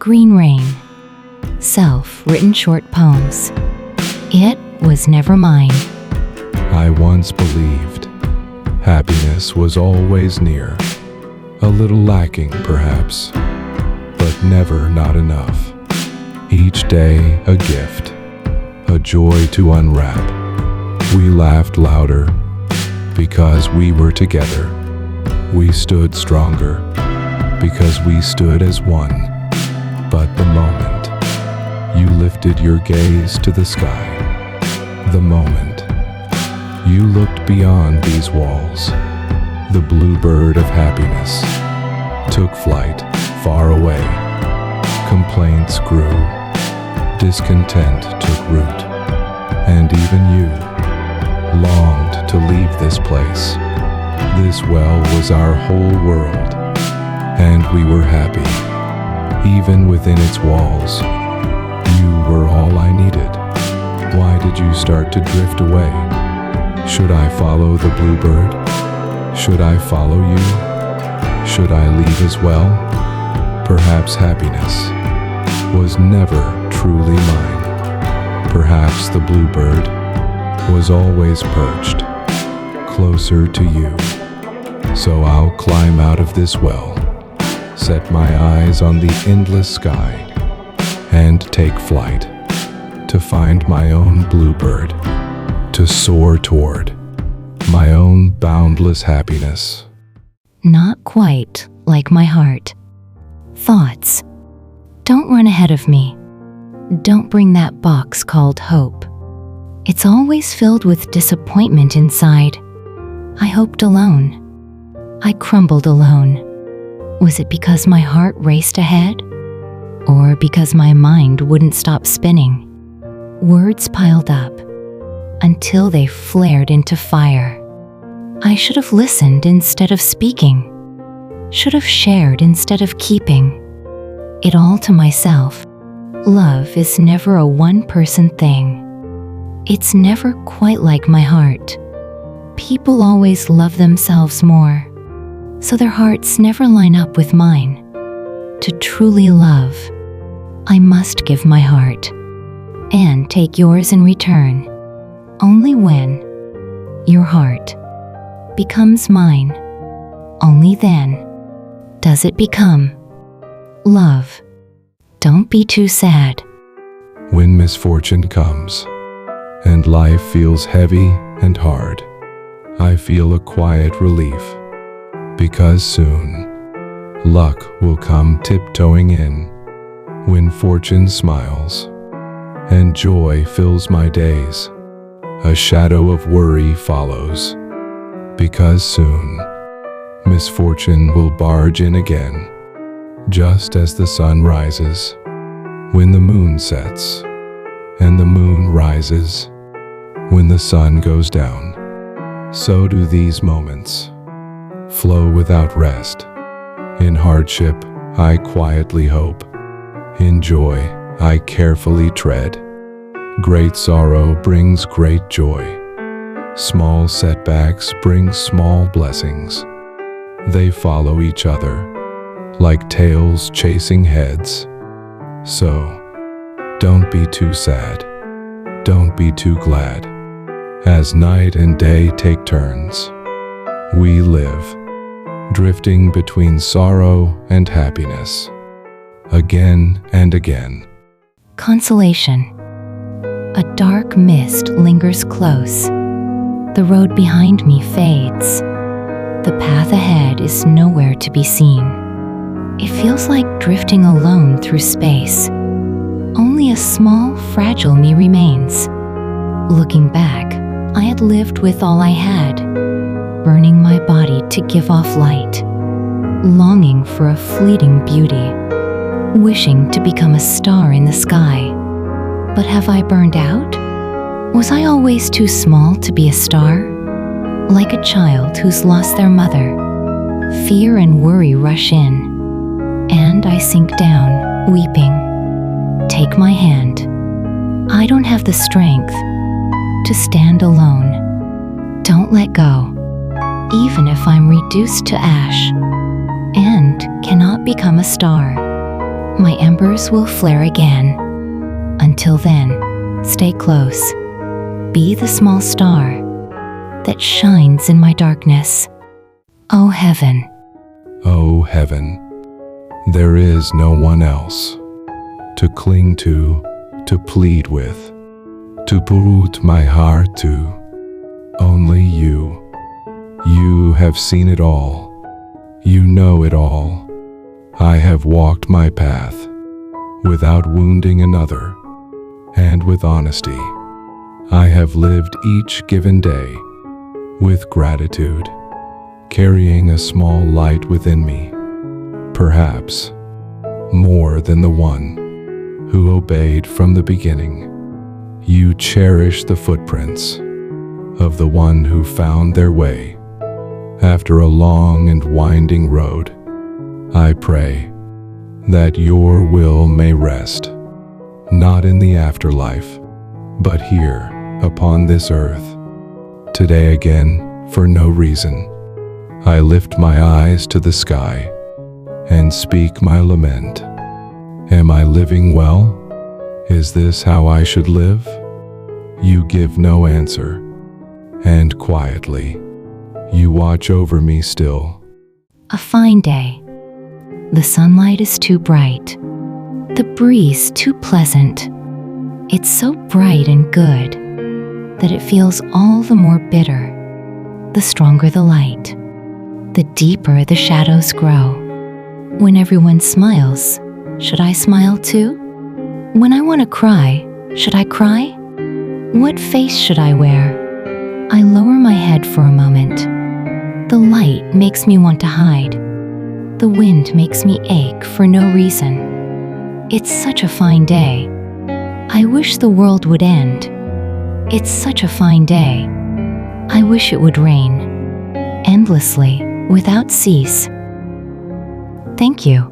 Green Rain. Self-written short poems. It was never mine. I once believed happiness was always near, a little lacking perhaps, but never not enough. Each day a gift, a joy to unwrap. We laughed louder because we were together. We stood stronger because we stood as one. But the moment you lifted your gaze to the sky, the moment you looked beyond these walls, the bluebird of happiness took flight far away. Complaints grew, discontent took root, and even you longed to leave this place. This well was our whole world, and we were happy. Even within its walls, you were all I needed. Why did you start to drift away? Should I follow the bluebird? Should I follow you? Should I leave as well? Perhaps happiness was never truly mine. Perhaps the bluebird was always perched closer to you. So I'll climb out of this well, set my eyes on the endless sky, and take flight to find my own bluebird, to soar toward my own boundless happiness. Not quite like my heart. Thoughts. Don't run ahead of me. Don't bring that box called hope. It's always filled with disappointment inside. I hoped alone. I crumbled alone. Was it because my heart raced ahead? Or because my mind wouldn't stop spinning? Words piled up until they flared into fire. I should have listened instead of speaking. Should have shared instead of keeping it all to myself. Love is never a one-person thing. It's never quite like my heart. People always love themselves more, so their hearts never line up with mine. To truly love, I must give my heart and take yours in return. Only when your heart becomes mine, only then does it become love. Don't be too sad. When misfortune comes and life feels heavy and hard, I feel a quiet relief, because soon luck will come tiptoeing in. When fortune smiles and joy fills my days, a shadow of worry follows, because soon misfortune will barge in again, just as the sun rises, when the moon sets, and the moon rises when the sun goes down. So do these moments flow without rest. In hardship, I quietly hope. In joy, I carefully tread. Great sorrow brings great joy. Small setbacks bring small blessings. They follow each other, like tails chasing heads. So, don't be too sad. Don't be too glad. As night and day take turns, we live, drifting between sorrow and happiness, again and again. Consolation. A dark mist lingers close. The road behind me fades. The path ahead is nowhere to be seen. It feels like drifting alone through space. Only a small, fragile me remains. Looking back, I had lived with all I had, burning my body to give off light, longing for a fleeting beauty, wishing to become a star in the sky. But have I burned out? Was I always too small to be a star? Like a child who's lost their mother, fear and worry rush in, and I sink down, weeping. Take my hand. I don't have the strength to stand alone. Don't let go, even if I'm reduced to ash and cannot become a star. my embers will flare again. Until then, stay close. Be the small star that shines in my darkness. Oh heaven, Oh heaven, there is no one else to cling to plead with, to put my heart to. Only you. You have seen it all. You know it all. I have walked my path without wounding another, and with honesty. I have lived each given day with gratitude, carrying a small light within me, perhaps more than the one who obeyed from the beginning. You cherish the footprints of the one who found their way after a long and winding road. I pray that your will may rest, not in the afterlife, but here upon this earth. Today again, for no reason, I lift my eyes to the sky and speak my lament. Am I living well? Is this how I should live? You give no answer, and quietly, you watch over me still. a fine day. The sunlight is too bright, the breeze too pleasant. It's so bright and good that it feels all the more bitter. The stronger the light, the deeper the shadows grow. When everyone smiles, should I smile too? When I want to cry, should I cry? What face should I wear? I lower my head for a moment. The light makes me want to hide. The wind makes me ache for no reason. It's such a fine day. I wish the world would end. It's such a fine day. I wish it would rain endlessly, without cease. Thank you.